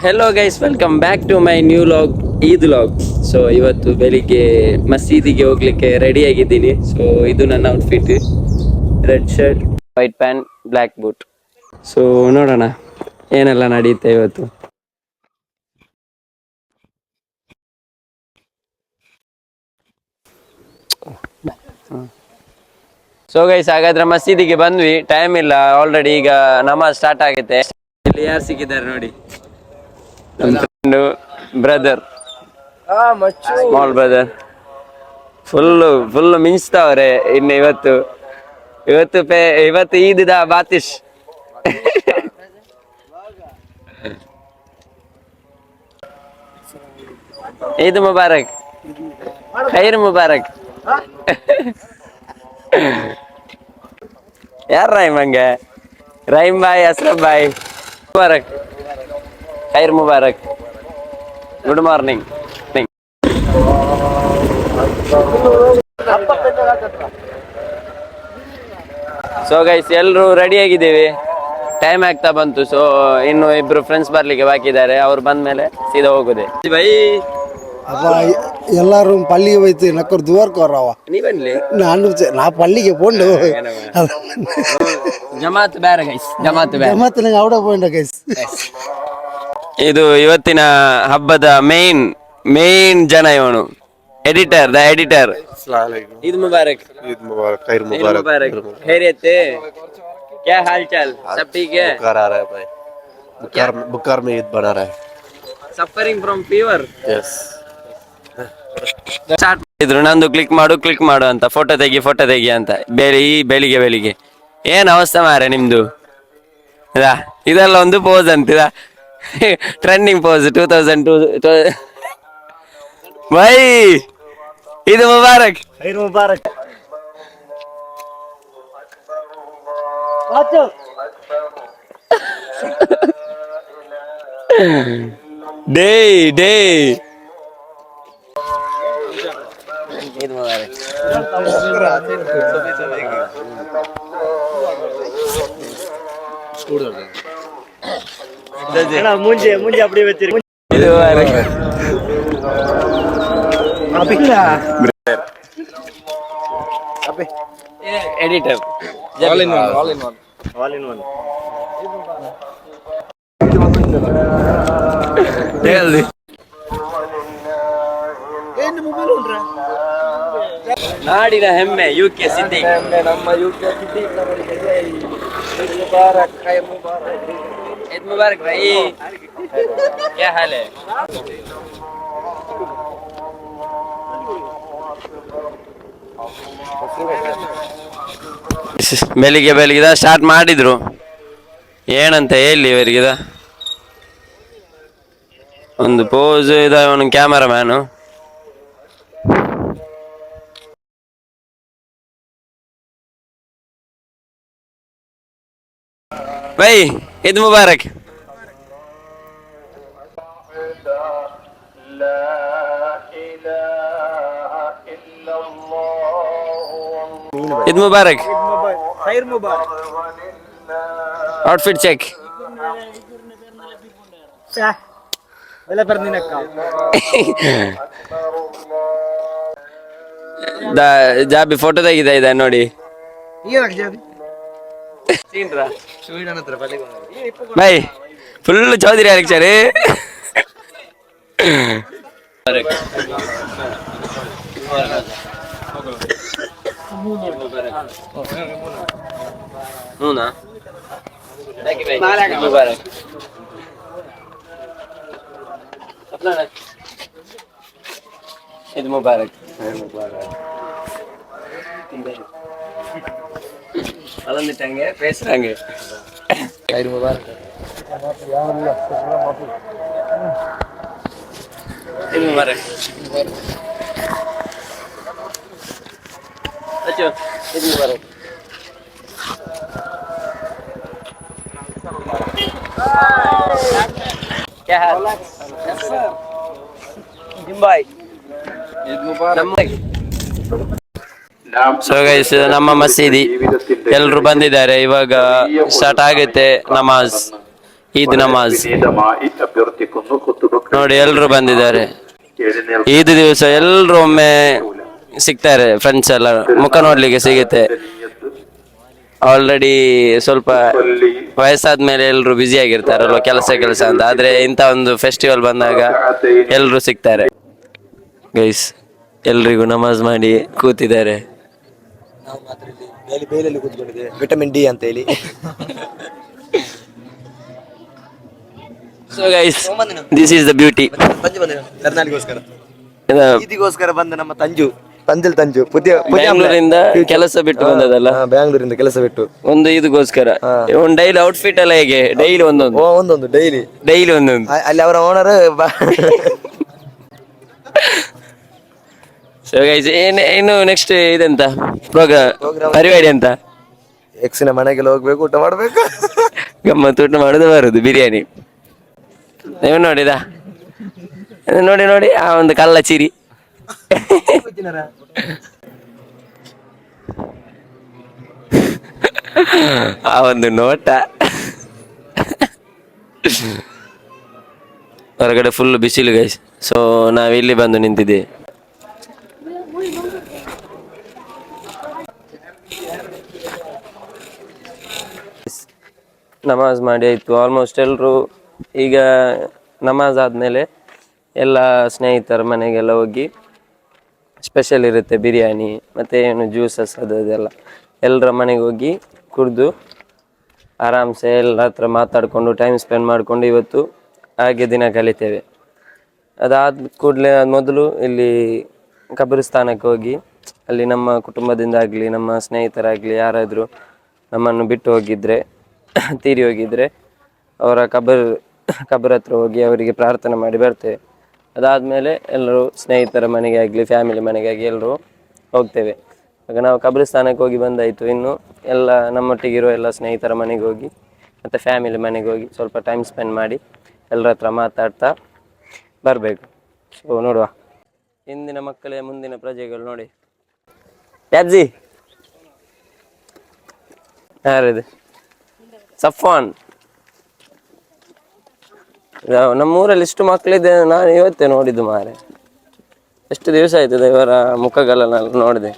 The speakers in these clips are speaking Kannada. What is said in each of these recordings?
Hello guys, welcome back to my new vlog, Eid vlog. So ಇವತ್ತು ಬೆಳಿಗ್ಗೆ ಮಸೀದಿಗೆ ಹೋಗ್ಲಿಕ್ಕೆ ರೆಡಿ ಆಗಿದ್ದೀನಿ. ಸೊ ಇದು ನನ್ನ outfit, red shirt, white pant, black boot. So ನೋಡೋಣ ಏನೆಲ್ಲ ನಡೆಯುತ್ತೆ ಇವತ್ತು. ಸೊ ಗೈಸ್, ಹಾಗಾದ್ರೆ ಮಸೀದಿಗೆ ಬಂದ್ವಿ. ಟೈಮ್ ಇಲ್ಲ, ಆಲ್ರೆಡಿ ಈಗ ನಮಾಜ್ ಸ್ಟಾರ್ಟ್ ಆಗುತ್ತೆ. ಇಲ್ಲಿ ಯಾರು ಸಿಕ್ಕಿದ್ದಾರೆ ನೋಡಿ, ನಮ್ಮ friend brother, small brother. Full ಮಿಂಚ್ತಾವ್ರೆ. ಇನ್ನು ಇವತ್ತು ಈದಿದ ಬಾತಿಶ್. ಈದ್ ಮುಬಾರಕ್, ಖೈರ್ ಮುಬಾರಕ್. ಯಾರು ರೈಮ್ ಹಂಗೆ? ರೈಮ್ ಬಾಯ್, ಅಸ್ರಫ್ ಬಾಯ್, ಮುಬಾರಕ್, ಖೈರ್ ಮುಬಾರಕ್, ಗುಡ್ ಮಾರ್ನಿಂಗ್. ಸೊ ಗೈಸ್, ಎಲ್ಲರೂ ರೆಡಿ ಆಗಿದ್ದೀವಿ. ಟೈಮ್ ಆಗ್ತಾ ಬಂತು. ಸೊ ಇನ್ನು ಇಬ್ರು ಫ್ರೆಂಡ್ಸ್ ಬರ್ಲಿಕ್ಕೆ ಬಾಕಿ ಇದ್ದಾರೆ. ಅವ್ರು ಬಂದ್ಮೇಲೆ ಸೀದಾ ಹೋಗುದೆ. ಬೈ ಎಲ್ಲರೂ ಪಳ್ಳಿಗೆ ಹೋಯ್ತು, ನಕ್ಕರು ದುವರ್ಕು ಅವರವ. ನೀ ಬನ್ನಿ, ನಾ ಪಳ್ಳಿಗೆ ಪೋಂಡು ಜಮಾತ್ ಬೇರೆ ಗೈಸ್, ಜಮಾತ್ ನಂಗೆ ಅವಡ ಪೋಂಡ ಗೈಸ್. ಇದು ಇವತ್ತಿನ ಹಬ್ಬದ ಮೇನ್ ಜನ ಇವನು, ಎಡಿಟರ್, ದ ಎಡಿಟರ್. ಈದ್ ಮುಬಾರಕ್. ईद मुबारक, खैर मुबारक। खैरियत है? क्या हाल चाल? सब ठीक है? बुखार आ रहा है भाई, बुखार में ईद बना रहा है। Suffering from fever. Yes. Start ಮಾಡಿದ್ರು, ನಂದು ಕ್ಲಿಕ್ ಮಾಡು ಅಂತ, ಫೋಟೋ ತೆಗಿ ಅಂತ. ಬೆಳಿಗ್ಗೆ ಏನ್ ಅವಸ್ಥೆ ಮಾರೆ ನಿಮ್ದು. ಇದೆಲ್ಲ ಒಂದು ಪೋಸ್ ಅಂತಿದ, ಟ್ರೆಂಡಿಂಗ್ ಪೋಸ್ 2002. ಬೈ ಇದು ಮುಬಾರಕ್, ಮುಬಾರಕ್. ಡೇ ಇದು ಮುಬಾರಕ್. ಮುಂಜೆ அப்படி வெச்சிரு. இது Mubarak. Editor, all in one. ಹೇಳಿ. ನಾಡಿನ ಹೆಮ್ಮೆ UK ಸಿದ್ದಿ, ನಮ್ಮ UK ಸಿದ್ದಿ. ಈದ್ ಮುಬಾರಕ್, ಖೈರ್ ಮುಬಾರಕ್. ಈದ್ ಮುಬಾರಕ್ ಭಾई, क्या हाल है? ಬೆಳಿಗ್ಗೆ ಸ್ಟಾರ್ಟ್ ಮಾಡಿದ್ರು. ಏನಂತ ಹೇಳಿ ಇವರಿಗಿದ ಒಂದು ಪೋಸ್ ಇದ. ಅವನು ಕ್ಯಾಮರಾ ಮ್ಯಾನು. ಬೈ ಈದ್ ಮುಬಾರಕ್. ಈದ್ ಮುಬಾರಕ್, ಖೈರ್ ಮುಬಾರಕ್. Outfit check. ಜಾಬಿ ಫೋಟೋ ತೆಗಿತಾ ಇದ್ದ ನೋಡಿ. ಬೈ ಫುಲ್ ಚೌಧರಿ ಅಲೆಕ್ಷನ್. ನೂನಾ ಮುಬಾರಕ್. ಈದ್ ಮುಬಾರಕ್. ಅಲಂದಿಟ್ಟಂಗೆ ಪೇಸ್ರಂಗೆ. ಖೈರ್ ಮುಬಾರಕ್. ಈದ್ ಮುಬಾರಕ್. ಅಚ್ಚೋ ಈದ್ ಮುಬಾರಕ್. क्या हाल? Yes sir. जिम्बाई. ಈದ್ ಮುಬಾರಕ್. ಸೊ ಗೈಸ್, ನಮ್ಮ ಮಸೀದಿ ಎಲ್ರು ಬಂದಿದ್ದಾರೆ. ಇವಾಗ ಸ್ಟಾರ್ಟ್ ಆಗುತ್ತೆ ನಮಾಜ್. ಈದ್ ನಮಾಜ್ ನೋಡಿ ಎಲ್ರು ಬಂದಿದ್ದಾರೆ. ಈದ್ ದಿವಸ ಎಲ್ರು ಒಮ್ಮೆ ಸಿಗ್ತಾರೆ, ಫ್ರೆಂಡ್ಸ್ ಎಲ್ಲ ಮುಖ ನೋಡ್ಲಿಕ್ಕೆ ಸಿಗುತ್ತೆ. ಆಲ್ರೆಡಿ ಸ್ವಲ್ಪ ವಯಸ್ಸಾದ್ಮೇಲೆ ಎಲ್ರು ಬ್ಯುಸಿ ಆಗಿರ್ತಾರಲ್ವ, ಕೆಲಸ ಅಂತ. ಆದ್ರೆ ಇಂಥ ಒಂದು ಫೆಸ್ಟಿವಲ್ ಬಂದಾಗ ಎಲ್ರು ಸಿಗ್ತಾರೆ. ಗೈಸ್ ಎಲ್ರಿಗೂ ನಮಾಜ್ ಮಾಡಿ ಕೂತಿದ್ದಾರೆ. ವಿಟಮಿನ್ ಡಿ ಅಂತ ಹೇಳಿ. So guys this is the beauty. ಇದಕ್ಕೋಸ್ಕರ ಬಂದ ನಮ್ಮ ತಂಜು ಬ್ಯಾಂಗ್ಳೂರಿಂದ ಕೆಲಸ ಬಿಟ್ಟು ಬಂದದಲ್ಲ, ಬ್ಯಾಂಗ್ಳೂರಿಂದ ಕೆಲಸ ಬಿಟ್ಟು ಒಂದು ಇದಕ್ಕೋಸ್ಕರ ಒಂದು ಡೈಲಿ ಔಟ್ಫಿಟ್ ಎಲ್ಲ ಹೇಗೆ ಡೈಲಿ ಒಂದೊಂದು ಡೈಲಿ ಒಂದೊಂದು ಅಲ್ಲಿ ಅವರ ಓನರ್. ಸೊ ಗೈಸ್ ಇನ್ನು ನೆಕ್ಸ್ಟ್ ಇದೆಂತ ಪ್ರೋಗ್ರಾಮ್ ಪರಿಪಾಡಿ ಅಂತ? ಎಕ್ಸಿನ ಮನೆಗೆಲ್ಲ ಹೋಗ್ಬೇಕು, ಊಟ ಮಾಡ್ಬೇಕು, ಗಮ್ಮತ್ತು ಊಟ ಮಾಡುದು ಬರುದು ಬಿರಿಯಾನಿ. ನೀವು ನೋಡಿದ ನೋಡಿ ಆ ಒಂದು ಕಲ್ಲ ಚಿರಿ, ಆ ಒಂದು ನೋಟ. ಹೊರಗಡೆ ಫುಲ್ ಬಿಸಿಲು ಗೈಸ್. ಸೊ ನಾವಿಲ್ಲಿ ಬಂದು ನಿಂತಿದ್ದೇವೆ. ನಮಾಜ್ ಮಾಡಿ ಆಯಿತು ಆಲ್ಮೋಸ್ಟ್ ಎಲ್ಲರೂ. ಈಗ ನಮಾಜ್ ಆದಮೇಲೆ ಎಲ್ಲ ಸ್ನೇಹಿತರ ಮನೆಗೆಲ್ಲ ಹೋಗಿ ಸ್ಪೆಷಲ್ ಇರುತ್ತೆ ಬಿರಿಯಾನಿ ಮತ್ತು ಏನು ಜ್ಯೂಸಸ್ ಅದೆಲ್ಲ. ಎಲ್ಲರ ಮನೆಗೆ ಹೋಗಿ ಕುಡಿದು ಆರಾಮ್ಸೆ ಎಲ್ಲರ ಹತ್ರ ಮಾತಾಡಿಕೊಂಡು ಟೈಮ್ ಸ್ಪೆಂಡ್ ಮಾಡಿಕೊಂಡು ಇವತ್ತು ಹಾಗೆ ದಿನ ಕಲಿತೇವೆ. ಅದಾದ ಕೂಡಲೇ ಮೊದಲು ಇಲ್ಲಿ ಕಬ್ರಿಸ್ತಾನಕ್ಕೆ ಹೋಗಿ ಅಲ್ಲಿ ನಮ್ಮ ಕುಟುಂಬದಿಂದ ಆಗಲಿ ನಮ್ಮ ಸ್ನೇಹಿತರಾಗಲಿ ಯಾರಾದರೂ ನಮ್ಮನ್ನು ಬಿಟ್ಟು ಹೋಗಿದ್ದರೆ, ತೀರಿ ಹೋಗಿದ್ದರೆ ಅವರ ಕಬರ್ ಹತ್ರ ಹೋಗಿ ಅವರಿಗೆ ಪ್ರಾರ್ಥನೆ ಮಾಡಿ ಬರ್ತೇವೆ. ಅದಾದಮೇಲೆ ಎಲ್ಲರೂ ಸ್ನೇಹಿತರ ಮನೆಗೆ ಆಗಲಿ ಫ್ಯಾಮಿಲಿ ಮನೆಗಾಗಿ ಎಲ್ಲರೂ ಹೋಗ್ತೇವೆ. ಆಗ ನಾವು ಕಬ್ರಿಸ್ತಾನಕ್ಕೆ ಹೋಗಿ ಬಂದಾಯಿತು. ಇನ್ನು ಎಲ್ಲ ನಮ್ಮೊಟ್ಟಿಗಿರೋ ಎಲ್ಲ ಸ್ನೇಹಿತರ ಮನೆಗೆ ಹೋಗಿ ಮತ್ತು ಫ್ಯಾಮಿಲಿ ಮನೆಗೆ ಹೋಗಿ ಸ್ವಲ್ಪ ಟೈಮ್ ಸ್ಪೆಂಡ್ ಮಾಡಿ ಎಲ್ಲರ ಹತ್ರ ಮಾತಾಡ್ತಾ ಬರಬೇಕು. ಸೊ ನೋಡುವ, ಇಂದಿನ ಮಕ್ಕಳೇ ಮುಂದಿನ ಪ್ರಜೆಗಳು ನೋಡಿ. ಪ್ಯಾಬ್ಜಿ ಯಾರಿದೆ? ಸಫಾನ್. ನಮ್ಮೂರಲ್ಲಿ ಇಷ್ಟು ಮಕ್ಕಳಿದೆ, ನಾನು ಇವತ್ತೇ ನೋಡಿದ್ದು ಮಾರೆ. ಎಷ್ಟು ದಿವಸ ಆಯ್ತದೆ ಇವರ ಮುಖಗಳೆಲ್ಲ ನೋಡಿದೆ.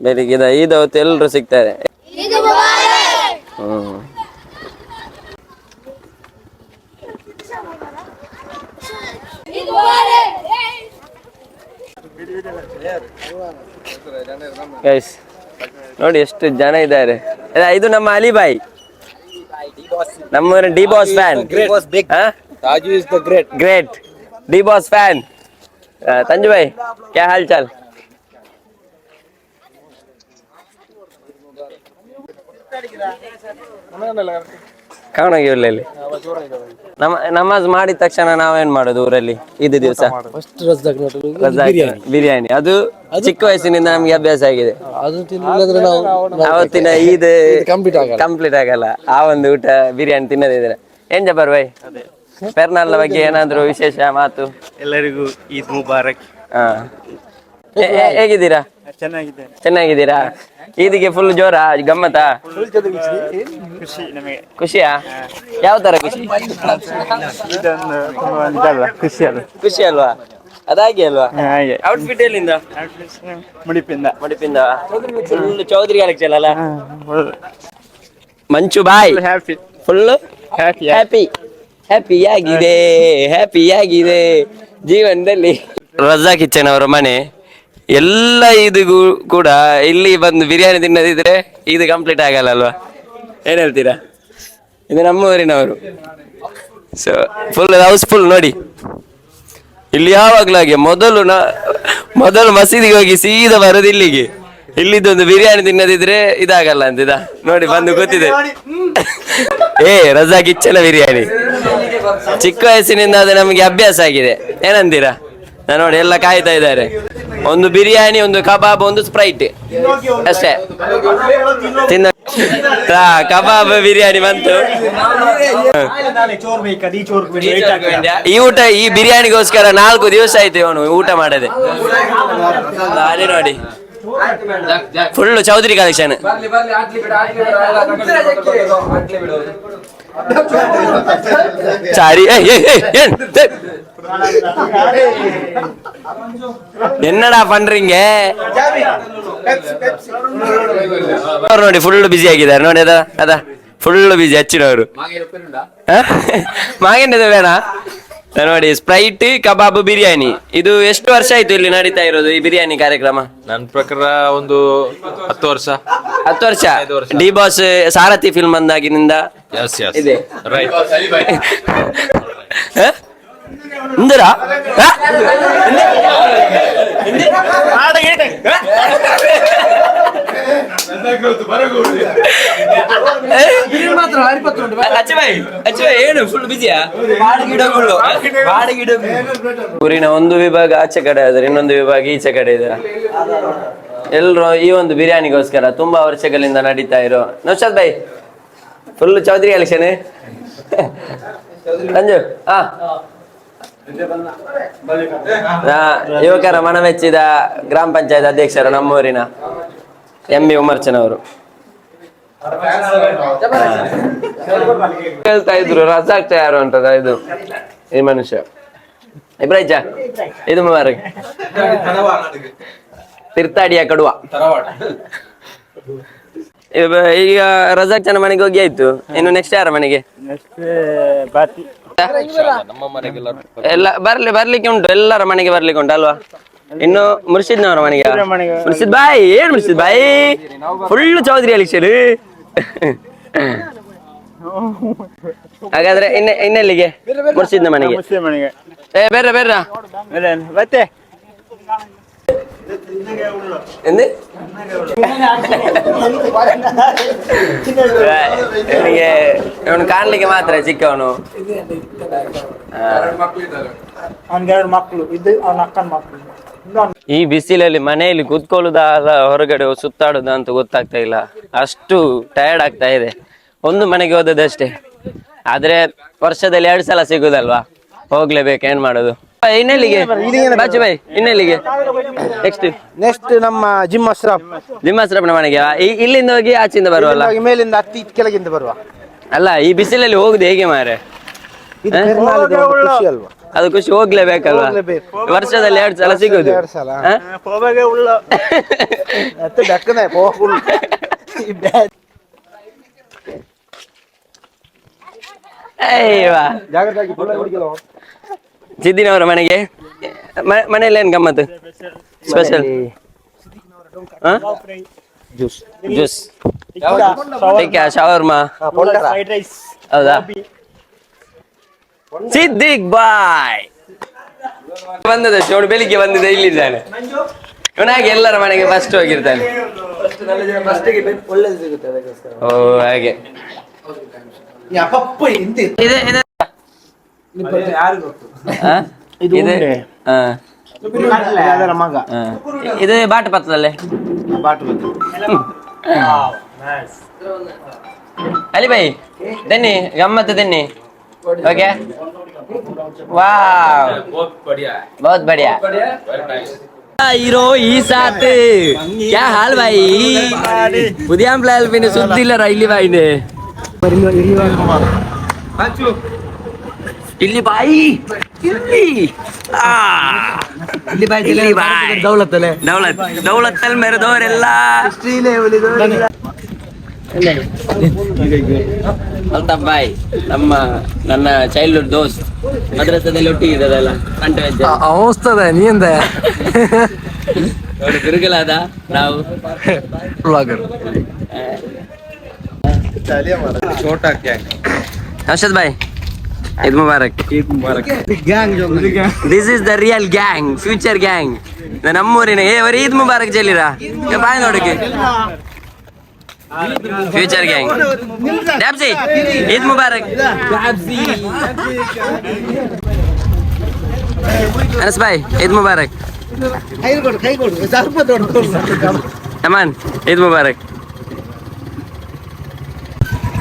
ಬೆಳಿಗ್ಗೆ ಈದ ಹೊತ್ತು ಎಲ್ಲರೂ ಸಿಗ್ತಾರೆ. ಗೈಸ್ ನೋಡಿ ಎಷ್ಟು ಜನ ಇದ್ದಾರೆ. ಇದು ನಮ್ಮ ಅಲಿಬಾಯಿ, ನಮ್ಮ D boss fan. Great D boss fan. ತಂಜು ಭಾई क्या हाल चाल? ಕಾಣೋಗಿ ಇಲ್ಲಿ ನಮಾಜ್ ಮಾಡಿದ ತಕ್ಷಣ ನಾವೇನ್ ಮಾಡೋದು ಊರಲ್ಲಿ ಈದ್ ದಿವಸ? ಬಿರಿಯಾನಿ. ಅದು ಚಿಕ್ಕ ವಯಸ್ಸಿನಿಂದ ನಮ್ಗೆ ಅಭ್ಯಾಸ ಆಗಿದೆ. ಅವತ್ತಿನ ಈದ್ ಕಂಪ್ಲೀಟ್ ಆಗಲ್ಲ ಆ ಒಂದು ಊಟ ಬಿರಿಯಾನಿ ತಿನ್ನದಿದ್ರೆ. ಏನ್ ಜಬರ್ ಭಾಯ್, ಪೆರ್ನಾಲ್ ಬಗ್ಗೆ ಏನಾದ್ರು ವಿಶೇಷ ಮಾತು? ಎಲ್ಲರಿಗೂ ಈದ್ ಮುಬಾರಕ್. ಹೇಗಿದ್ದೀರಾ? ಚೆನ್ನಾಗಿದ್ದೀರಾ? ಈದಿಗೆ ಫುಲ್ ಜೋರ ಗಮ್ಮತಾ? ಖುಷಿಯಾ? ಯಾವ ತರ ಖುಷಿ? ಖುಷಿ ಅಲ್ವಾ? ಅದಾಗಿ ಅಲ್ವಾ? ಔಟ್ಫಿಟ್ ಎಲ್ಲಿಂದ? ಮುಡಿಪಿಂದ ಫುಲ್ ಚೌಧರಿ ಕಲೆಕ್ಷನ್ ಅಲ್ಲ? ಮಂಚು ಬಾಯ್ ಫುಲ್ ಹ್ಯಾಪಿಯಾಗಿದೆ ಜೀವನದಲ್ಲಿ. ರಜಾ ಕಿಚನ್ ಅವರ ಮನೆ. ಎಲ್ಲ ಇದೂ ಕೂಡ ಇಲ್ಲಿ ಬಂದು ಬಿರಿಯಾನಿ ತಿನ್ನದಿದ್ರೆ ಇದು ಕಂಪ್ಲೀಟ್ ಆಗಲ್ಲ ಅಲ್ವಾ? ಏನ್ ಹೇಳ್ತೀರಾ? ಇದು ನಮ್ಮ ಊರಿನವರು. ಸೊ ಫುಲ್ ಹೌಸ್ಫುಲ್ ನೋಡಿ. ಇಲ್ಲಿ ಯಾವಾಗ್ಲೂ ಹಾಗೆ, ಮೊದಲು ಮಸೀದಿಗೆ ಹೋಗಿ ಸೀದಾ ಬರೋದು ಇಲ್ಲಿಗೆ. ಇಲ್ಲಿದ್ದೊಂದು ಬಿರಿಯಾನಿ ತಿನ್ನದಿದ್ರೆ ಇದಾಗಲ್ಲ ಅಂತಿದ ನೋಡಿ ಬಂದು ಗೊತ್ತಿದೆ. ರಜಾ ಕಿಚ್ಚನ ಬಿರಿಯಾನಿ ಚಿಕ್ಕ ವಯಸ್ಸಿನಿಂದ ಅದು ನಮಗೆ ಅಭ್ಯಾಸ ಆಗಿದೆ. ಏನಂತೀರಾ? ನೋಡಿ ಎಲ್ಲ ಕಾಯ್ತಾ ಇದ್ದಾರೆ. ಒಂದು ಬಿರಿಯಾನಿ, ಒಂದು ಕಬಾಬ್, ಒಂದು ಸ್ಪ್ರೈಟ್ ಅಷ್ಟೇ ತಿನ್ನ. ಕಬಾಬ್ ಬಿರಿಯಾನಿ ಬಂತು. ಈ ಬಿರಿಯಾನಿಗೋಸ್ಕರ 4 ದಿವಸ ಆಯ್ತು ಇವನು ಊಟ ಮಾಡದೆ. ಅದೇ ನೋಡಿ ಫುಲ್ ಚೌಧರಿ ಕಲೆಕ್ಷನ್. சாரி என்னடா பண்றீங்க ನೋಡಿ ಫುಲ್ ಬಿಸಿ ಆಗಿದ್ದಾರೆ ನೋಡಿ ಅದ ಫುಲ್ ಬಿಸಿ ಹಚ್ಚಿನವರು ಮಾಗೇಂದ್ರ ಬೇಡ ನೋಡಿ ಸ್ಪ್ರೈಟ್ ಕಬಾಬ್ ಬಿರಿಯಾನಿ ಇದು ಎಷ್ಟು ವರ್ಷ ಆಯ್ತು ಇಲ್ಲಿ ನಡೀತಾ ಇರೋದು ಈ ಬಿರಿಯಾನಿ ಕಾರ್ಯಕ್ರಮ? ನನ್ನ ಪ್ರಕಾರ ಒಂದು 10 ವರ್ಷ. 10 ವರ್ಷ. ಡಿ ಬಾಸ್ ಸಾರಥಿ ಫಿಲ್ಮ್ ಬಂದಾಗಿನಿಂದ ಇದೆ ರೈಟ್. ಇಂದಿರಾ ಏನು ಫುಲ್ ಬಿಸಿಯಾ? ಊರಿನ ಒಂದು ವಿಭಾಗ ಆಚೆ ಕಡೆ ಆದ್ರೆ ಇನ್ನೊಂದು ವಿಭಾಗ ಈಚೆ ಕಡೆ ಇದೆ. ಎಲ್ರು ಈ ಒಂದು ಬಿರಿಯಾನಿಗೋಸ್ಕರ ತುಂಬಾ ವರ್ಷಗಳಿಂದ ನಡೀತಾ ಇರೋ ನೌಶಾದ್ ಭಾಯ್ ಫುಲ್ ಚೌಧರಿ ಎಲೆಕ್ಷನ್ ಸಂಜು ಯುವಕರ ಮನಮೆಚ್ಚಿದ ಗ್ರಾಮ ಪಂಚಾಯತ್ ಅಧ್ಯಕ್ಷರು ನಮ್ಮೂರಿನ MB ಉಮರ್ಚನವರು ಹೇಳ್ತಾ ಇದ್ರು ರಜಾಕ್ ಯಾರು ಅಂತದ ಇದು ಈ ಮನುಷ್ಯ ಇಬ್ರಾಯ್ಚ ಇದು ಮುಬಾರಕ್ ತಿರ್ತಾಡಿಯ ಕಡುವ ಈಗ ರಜಾಕ್ ಚನ ಮನೆಗೆ ಹೋಗಿ ಆಯ್ತು. ಇನ್ನು ನೆಕ್ಸ್ಟ್ ಯಾರ ಮನೆಗೆ? ಎಲ್ಲ ಬರ್ಲಿಕ್ಕೆ ಉಂಟು, ಎಲ್ಲರ ಮನೆಗೆ ಬರ್ಲಿಕ್ಕೆ ಉಂಟು ಅಲ್ವಾ? ಇನ್ನು ಮುರ್ಷಿದ್ನವರ ಮನೆಗೆ. ಮುರ್ಷಿದ್ ಬಾಯ್ ಏನ್ ಮುರ್ಷಿದ್ ಬಾಯ್ ಫುಲ್ ಚೌಧರಿ ಅಲಿಕ್ಷರು. ಹಾಗಾದ್ರೆ ಇನ್ನೆಲ್ಲಿಗೆ? ಮುರ್ಷಿದ್ನ ಮನೆಗೆ. ಬೇರೆ ಬೇರೆ ಮತ್ತೆ ಇವನು ಕಾಣ್ಲಿಕ್ಕೆ ಮಾತ್ರ ಚಿಕ್ಕವನು. ಈ ಬಿಸಿಲಲ್ಲಿ ಮನೆಯಲ್ಲಿ ಕೂತ್ಕೊಳ್ಳುದಾ ಹೊರಗಡೆ ಸುತ್ತಾಡುದ ಅಂತ ಗೊತ್ತಾಗ್ತಾ ಇಲ್ಲ, ಅಷ್ಟು ಟಯರ್ಡ್ ಆಗ್ತಾ ಇದೆ. ಒಂದು ಮನೆಗೆ ಹೋದದಷ್ಟೇ, ಆದ್ರೆ ವರ್ಷದಲ್ಲಿ 2 ಸಲ ಸಿಗುದಲ್ವಾ, ಹೋಗ್ಲೇಬೇಕು, ಏನ್ ಮಾಡೋದು. ಇನ್ನೆಲ್ಲಿಗೆ ಬಾಚು ಬಾಯ್? ಇನ್ನೆಲ್ಲಿಗೆ ನೆಕ್ಸ್ಟ್ ನಮ್ಮ ಜಿಮ್ ಅಶ್ರಫ್ನ ಮನೆಗೆ. ಇಲ್ಲಿಂದ ಹೋಗಿ ಆಚಿಂದ ಬರುವಲ್ಲ, ಮೇಲಿಂದ ಹತ್ತಿ ಕೆಳಗಿಂದ ಬರುವ. ಅಲ್ಲ ಈ ಬಿಸಿಲಲ್ಲಿ ಹೋಗುದು ಹೇಗೆ ಮಾರೆ? ಅದು ಖುಷಿ, ಹೋಗ್ಲೇಬೇಕಲ್ವಾ? ವರ್ಷದಲ್ಲಿ 2 ಸಲ ಸಿಗುದು. ಸಿದ್ದಿನವರ ಮನೆಗೆ. ಮನೆಯಲ್ಲಿ ಏನ್ ಗಮ್ಮತ್ತು ಸ್ಪೆಷಲ್? ಜ್ಯೂಸ್, ಶವರ್ಮಾ, ಹೌದಾ? ಸಿದ್ದಿಕ್ ಬಾಯ್ ಬಂದದಷ್ಟು ಅವನು ಬೆಳಿಗ್ಗೆ ಬಂದಿದೆ, ಇಲ್ಲಿದ್ದಾನೆ ಇವನಾಗಿ ಎಲ್ಲರ ಮನೆಗೆ ಫಸ್ಟ್ ಹೋಗಿರ್ತಾನೆ. ಓ ಹಾಗೆ ಇದು ಬಾಟ ಪತ್ರಲ್ಲೇ ಅಲಿ ಭಾಯ್ ದನ್ನಿ ಗಮ್ಮತ್ತು ದನ್ನಿ. ಓಕೆ ವಾವ್ बहुत बढ़िया हीरो ಈ ಸಾತ್ क्या हाल भाई? പുതിയ പ്ലാൻ പിന്നെ സുദ്ദില്ല റൈലി ഭായിനെ ಇಲ್ಲಿ ಬಾಯಿ ಇಲ್ಲಿ ಬಾಯಿ ದೌಲತ್ತಲ್ಲಿ ಮೆರೆದವರೆಲ್ಲ ಅಲ್ತಾಫ್ ಬಾಯ್ ನನ್ನ ಚೈಲ್ಡ್ಹುಡ್ ದೋಸ್ತ್, ಮದ್ರಸದಲ್ಲಿ ಒಟ್ಟಿಗಿದ್ದದಲ್ಲ ಅವಸ್ತದ ನೀಂದ ಗುರುಗಳಾದ ನಾವು ಅರ್ಷದ್ ಬಾಯ್ Eid Mubarak. Eid Mubarak. Gang. This is the real gang, future gang. ನಮ್ಮೂರಿನ ಅವರು Eid Mubarak ಚೆಲ್ಲಿರಾ ಬಾಯ್ ನೋಡಕ್ಕೆ ಫ್ಯೂಚರ್ ಗ್ಯಾಂಗ್. ಡ್ಯಾಬ್ಸಿ Eid Mubarak. ಅನಸ್ ಬಾಯ್ Eid Mubarak. Aman Eid Mubarak.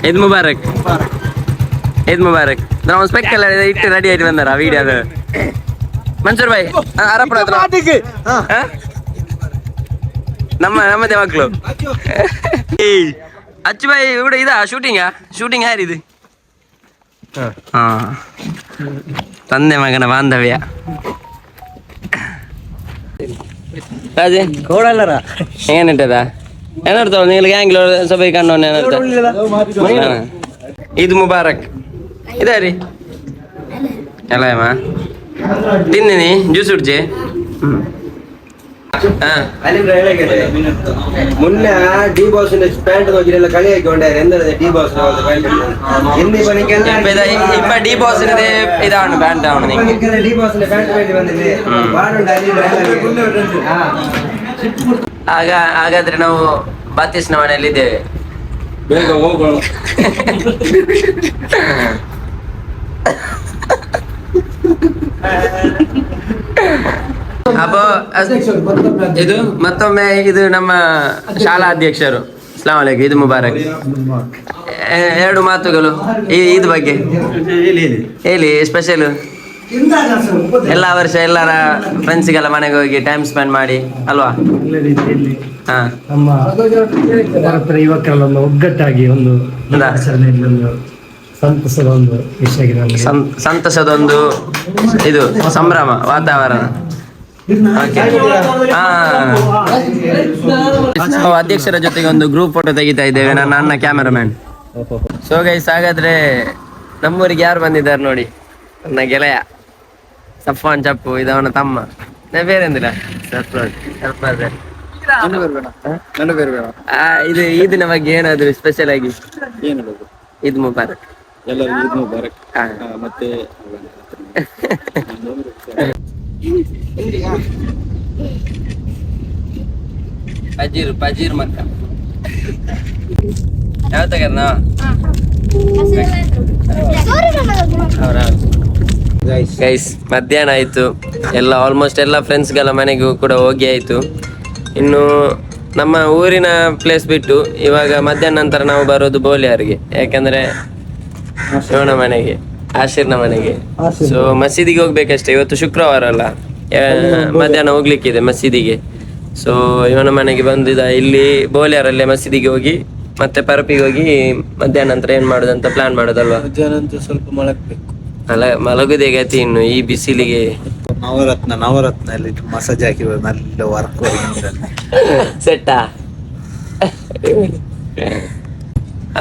Eid Mubarak. Eid Mubarak. ನಾವು ಸ್ಪೆಕ್ ಎಲ್ಲ ಇಟ್ಟು ರೆಡಿ ಆಗಿ ಬಂದಾರ ವಿಡಿಯೋ ಅದು. ಮನ್ಸೂರ್ ಭಾಯ್ ಆರಪ್ಪನ ಹತ್ರ ನಮ್ಮದೇ ಮಕ್ಕಳು. ಅಚ್ಚು ಭಾಯ್ ഇവിടെ ഇതാ ഷൂട്ടിംഗ് ಯಾರಿದು? ಹಾ, ತಂದೆ ಮಗನ ಬಾಂಧವ್ಯ. ರಾಜೆ ಕೋಡಲ್ಲರ ಏನಿಟ್ಟದ ಏನಾಡ್ತಾವ ನೀವು ಗ್ಯಾಂಗ್ಲೂರ್ ಸಭೆ ಕಣ್ಣವನ್ನ ಈದ್ ಮುಬಾರಕ್. ಇದೇ ರೀ ಎಲ್ಲ ತಿನ್ನಿನಿ ಜ್ಯೂಸ್ ಕುಡ್ಚಿ. ಮೊನ್ನೆ ಡಿ ಬಾಸ್ ಪ್ಯಾಂಟ್ ನೋಡಿಲ್ಲ ಕಳಿ ಹಾಕೊಂಡಾರೆ ಎಂದ್ರೆ ಡಿ ಬಾಸ್ ಇಪ್ಪ ಡಿ ಬಾಸ್ ಇದಾವಣ ಪ್ಯಾಂಟ್ ಅವನು ಡಿ ಬಾಸ್ ಪ್ಯಾಂಟ್ ಬಂದಿದೆ. ಹಾಗಾದ್ರೆ ನಾವು ಬಾತೀಸ್ನ ಮನೆಯಲ್ಲಿ ಇದ್ದೇವೆ. ಬೇಗ ಹೋಗೋಣ. ಅಪ್ಪ ಇದು ಮತ್ತೊಮ್ಮೆ ಇದು ನಮ್ಮ ಶಾಲಾ ಅಧ್ಯಕ್ಷರು. ಅಸ್ಲಾಂ ವಲೈಕುಂ, ಈದ್ ಮುಬಾರಕ್. ಎರಡು ಮಾತುಗಳು ಈದ್ ಬಗ್ಗೆ ಹೇಳಿ. ಸ್ಪೆಷಲ್ ಎಲ್ಲ ವರ್ಷ ಎಲ್ಲರ ಫ್ರೆಂಡ್ಸಿಗೆಲ್ಲ ಮನೆಗೆ ಹೋಗಿ ಟೈಮ್ ಸ್ಪೆಂಡ್ ಮಾಡಿ ಅಲ್ವಾ? ಹಾ, ನಮ್ಮ ಭಾರತದ ಯುವಕರಲ್ಲ ಒಗ್ಗಟ್ಟಾಗಿ ಒಂದು ಆಚರಣೆಯಲ್ಲಿ ಒಂದು ಸಂತಸದ ಒಂದು ವಿಷಯ, ಸಂತಸದೊಂದು ಇದು ಸಂಭ್ರಮ ವಾತಾವರಣ. ನಾವು ಅಧ್ಯಕ್ಷರ ಜೊತೆಗೆ ಒಂದು ಗ್ರೂಪ್ ಫೋಟೋ ತೆಗಿತಾ ಇದ್ದೇವೆ, ನನ್ನ ಅಣ್ಣ ಕ್ಯಾಮರಾಮ್ಯಾನ್. ಸೊ ಗೈಸ್, ಹಾಗಾದ್ರೆ ನಮ್ಮೂರಿಗೆ ಯಾರು ಬಂದಿದ್ದಾರೆ ನೋಡಿ, ನನ್ನ ಗೆಳೆಯ ಸಫಾನ್ ಚಪ್ಪು, ಇದವನ ತಮ್ಮ. ಬೇರೆಂದಿಲ್ಲ ಇದು ಈದಿನ ಬಗ್ಗೆ ಏನಾದ್ರು ಸ್ಪೆಷಲ್ ಆಗಿ ಈದ್ ಮುಬಾರಕ್. ಎಲ್ಲರಿಗೂ ಈದ್ ಮುಬಾರಕ್. ಮತ್ತೆ ಪಜೀರ್ ಮಕ್ಕ ಯಾವ ತಗರ್ನ ಗೈಸ್, ಮಧ್ಯಾಹ್ನ ಆಯ್ತು. ಎಲ್ಲ ಆಲ್ಮೋಸ್ಟ್ ಎಲ್ಲ ಫ್ರೆಂಡ್ಸ್ಗಳ ಮನೆಗೂ ಕೂಡ ಹೋಗಿ ಆಯ್ತು. ಇನ್ನು ನಮ್ಮ ಊರಿನ ಪ್ಲೇಸ್ ಬಿಟ್ಟು ಇವಾಗ ಮಧ್ಯಾಹ್ನ ನಂತರ ನಾವು ಬರೋದು ಬೋಲಿಯಾರಿಗೆ, ಯಾಕಂದ್ರೆ ಇವನ ಮನೆಗೆ, ಆಶೀರ್ನ ಮನೆಗೆ. ಸೊ ಮಸೀದಿಗೆ ಹೋಗ್ಬೇಕಷ್ಟೇ, ಇವತ್ತು ಶುಕ್ರವಾರ ಅಲ್ಲ, ಮಧ್ಯಾಹ್ನ ಹೋಗ್ಲಿಕ್ಕಿದೆ ಮಸೀದಿಗೆ. ಸೊ ಇವನ ಮನೆಗೆ ಬಂದಿದ್ದ ಇಲ್ಲಿ ಬೋಲಿಯಾರಲ್ಲೇ ಮಸೀದಿಗೆ ಹೋಗಿ ಮತ್ತೆ ಪರಪಿಗೆ ಹೋಗಿ ಮಧ್ಯಾಹ್ನ ನಂತರ ಏನ್ ಮಾಡುದಂತ ಪ್ಲಾನ್ ಮಾಡೋದಲ್ವಾ? ಮಧ್ಯಾಹ್ನ ಅಂತ ಸ್ವಲ್ಪ ಮಲಗಬೇಕು. ಮಲಗುದೇ ಗತಿ ಇನ್ನು ಈ ಬಿಸಿಲಿಗೆ. ನವರತ್ನ ಅಲ್ಲಿ ಮಸಾಜ್ ಹಾಕಿರೋ നല്ല ವರ್ಕ್ ಸೆಟ್ಟಾ?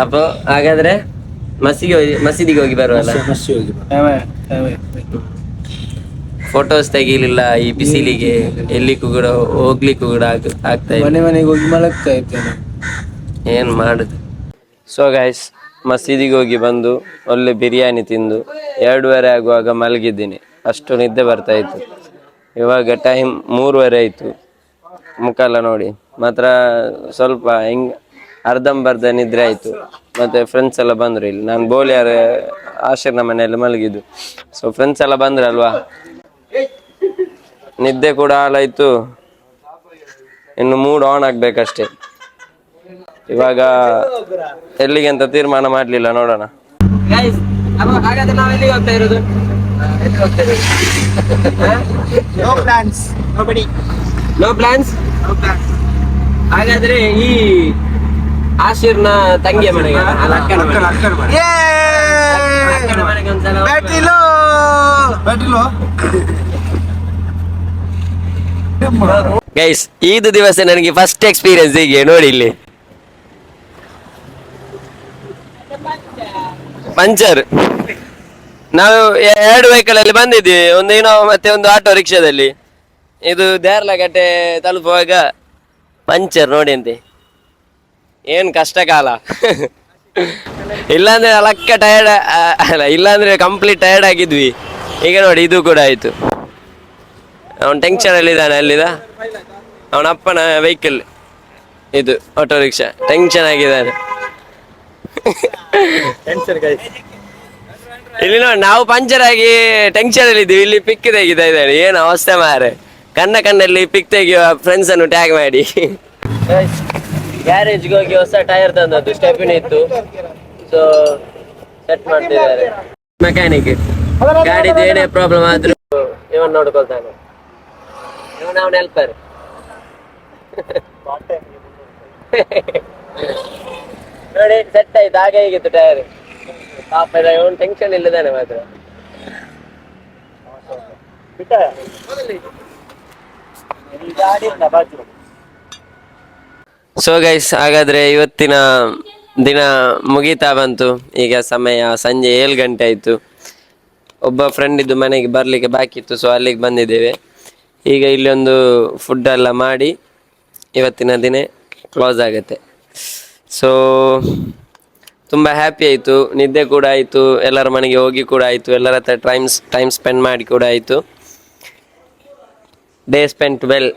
ಅಪ್ಪ ಹಾಗಾದ್ರೆ ಮಸೀದಿಗೆ ಹೋಗಿ ಬರುವಲ್ಲ. ಫೋಟೋಸ್ ತೆಗೀಲಿಲ್ಲ ಈ ಬಿಸಿಲಿಗೆ, ಎಲ್ಲಿಗೂ ಕೂಡ ಹೋಗ್ಲಿಕ್ಕೂ ಕೂಡ ಆಗ್ತಾ ಇಲ್ಲ. ಮನೆಗೆ ಹೋಗಿ ಮಲಗ್ತಾ ಇದ್ದೇನೆ. ಏನ್ ಮಾಡುದು? ಸೊ ಗೈಸ್, ಮಸೀದಿಗೆ ಹೋಗಿ ಬಂದು ಒಳ್ಳೆ ಬಿರಿಯಾನಿ ತಿಂದು 2:30 ಆಗುವಾಗ ಮಲಗಿದ್ದೀನಿ. ಅಷ್ಟು ನಿದ್ದೆ ಬರ್ತಾ ಇತ್ತು. ಇವಾಗ ಟೈಮ್ 3:30 ಆಯ್ತು. ಮುಖ ಎಲ್ಲ ನೋಡಿ ಮಾತ್ರ ಸ್ವಲ್ಪ ಹಿಂಗ್ ಅರ್ಧಂಬರ್ಧ ನಿದ್ರೆ ಆಯ್ತು. ಮತ್ತೆ ಫ್ರೆಂಡ್ಸ್ ಎಲ್ಲ ಬಂದ್ರು ಇಲ್ಲಿ. ನಾನು ಬೋಲಿಯಾರ ಆಶೀರ್ನ ಮನೆಯಲ್ಲಿ ಮಲಗಿದ್ದು. ಸೊ ಫ್ರೆಂಡ್ಸ್ ಎಲ್ಲ ಬಂದ್ರಲ್ವಾ, ನಿದ್ದೆ ಕೂಡ ಹಾಳಾಯ್ತು. ಇನ್ನು ಮೂಡ್ ಆನ್ ಆಗ್ಬೇಕಷ್ಟೇ. ಇವಾಗ ಎಲ್ಲಿಗೆ ಅಂತ ತೀರ್ಮಾನ ಮಾಡ್ಲಿಲ್ಲ, ನೋಡೋಣ. No plans. ಹಾಗಾದ್ರೆ ಈ ಆಶೀರ್ನ ತಂಗಿಯ ಮನೆಗೆ, ಅಕ್ಕನ ಮನೆಗೆ ಒಂದ್ಸಲ ಗೈಸ್, ಈದ್ ದಿವಸ ನನಗೆ ಫಸ್ಟ್ ಎಕ್ಸ್ಪೀರಿಯನ್ಸ್ ಹೀಗೆ ನೋಡಿ. ಇಲ್ಲಿ ಪಂಚರ್. ನಾವು 2 ವೆಹಿಕಲ್ ಅಲ್ಲಿ ಬಂದಿದ್ವಿ, ಒಂದು ಇನೋವಾ ಮತ್ತೆ ಒಂದು ಆಟೋ ರಿಕ್ಷಾದಲ್ಲಿ. ಇದು ದೇರ್ಲಗಟ್ಟೆ ತಲುಪುವಾಗ ಪಂಚರ್ ನೋಡಿ ಅಂತೆ. ಏನ್ ಕಷ್ಟ ಕಾಲ. ಇಲ್ಲಾಂದ್ರೆ ಲಕ್ಕ ಟಯರ್ಡ್ ಅಲ್ಲ, ಇಲ್ಲಾಂದ್ರೆ ಕಂಪ್ಲೀಟ್ ಟಯರ್ಡ್ ಆಗಿದ್ವಿ. ಈಗ ನೋಡಿ ಇದು ಕೂಡ ಆಯ್ತು. ಅವನ್ ಟೆನ್ಷನ್ ಅಲ್ಲಿ ಇದ್ದಾನೆ. ಅಲ್ಲಿದ ಅವನ ಅಪ್ಪನ ವೆಹಿಕಲ್ ಇದು ಆಟೋ ರಿಕ್ಷಾ, ಟೆನ್ಷನ್ ಆಗಿದ್ದಾನೆ. ಇಲ್ಲಿ ನೋಡಿ, ನಾವು ಪಂಚರ್ ಆಗಿ ಟೆನ್ಷನ್ ಅಲ್ಲಿ ಇದ್ದೀವಿ, ಇಲ್ಲಿ ಪಿಕ್ ತೆಗಿತಾ ಇದ್ದಾಳೆ. ಏನು ಅವಸ್ಥೆ ಮಾರೆ. ಕಣ್ಣಲ್ಲಿ ಪಿಕ್ ತೆಗಿಯುವ ಫ್ರೆಂಡ್ಸ್ ಅನ್ನು ಟ್ಯಾಗ್ ಮಾಡಿ. ಗ್ಯಾರೇಜ್ಗೆ ಹೋಗಿ ಹೊಸ ಟೈರ್ ತಂದದ್ದು, ಸ್ಟೆಪಿನ್ ಇತ್ತು. ಸೊ ಸೆಟ್ ಮಾಡ್ತಿದ್ದಾರೆ ಮೆಕ್ಯಾನಿಕ್. ಗಾಡಿದು ಏನೇ ಪ್ರಾಬ್ಲಮ್ ಆದ್ರೂ ಇವನ್ ನೋಡ್ಕೊಳ್ತಾನೆ. ಅವನ ಹೆಲ್ಪರ್. ನೋಡಿ ಸೆಟ್ ಆಯ್ತು. ಹಾಗೆ ಹೇಗಿತ್ತು ಟೈರ್? ಪಾಪ ಇವನು ಟೆನ್ಷನ್ ಇಲ್ಲದಾನೆ ಮಾತ್ರ. ಸೊ ಗೈಸ್, ಹಾಗಾದ್ರೆ ಇವತ್ತಿನ ದಿನ ಮುಗೀತಾ ಬಂತು. ಈಗ ಸಮಯ ಸಂಜೆ 7 ಗಂಟೆ ಆಯಿತು. ಒಬ್ಬ ಫ್ರೆಂಡ್ ಇದ್ದು ಮನೆಗೆ ಬರಲಿಕ್ಕೆ ಬಾಕಿ ಇತ್ತು, ಸೊ ಅಲ್ಲಿಗೆ ಬಂದಿದ್ದೇವೆ. ಈಗ ಇಲ್ಲಿ ಒಂದು ಫುಡ್ ಎಲ್ಲ ಮಾಡಿ ಇವತ್ತಿನ ದಿನ ಕ್ಲೋಸ್ ಆಗುತ್ತೆ. ಸೊ ತುಂಬ ಹ್ಯಾಪಿ ಆಯಿತು, ನಿದ್ದೆ ಕೂಡ ಆಯಿತು, ಎಲ್ಲರ ಮನೆಗೆ ಹೋಗಿ ಕೂಡ ಆಯಿತು, ಎಲ್ಲರ ಹತ್ರ ಟೈಮ್ ಸ್ಪೆಂಡ್ ಮಾಡಿ ಕೂಡ ಆಯಿತು. Day spent well.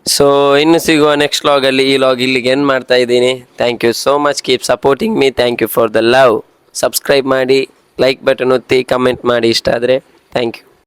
ಸೊ ಇನ್ನು ಸಿಗುವ ನೆಕ್ಸ್ಟ್ ಲಾಗಲ್ಲಿ. ಈ ಲಾಗ್ ಇಲ್ಲಿಗೆ ಎಂಡ್ ಮಾಡ್ತಾ ಇದ್ದೀನಿ. Thank you so much, keep supporting me. Thank you for the love. Subscribe ಮಾಡಿ, ಲೈಕ್ ಬಟನ್ ಒತ್ತಿ, ಕಮೆಂಟ್ ಮಾಡಿ ಇಷ್ಟ ಆದರೆ. Thank you.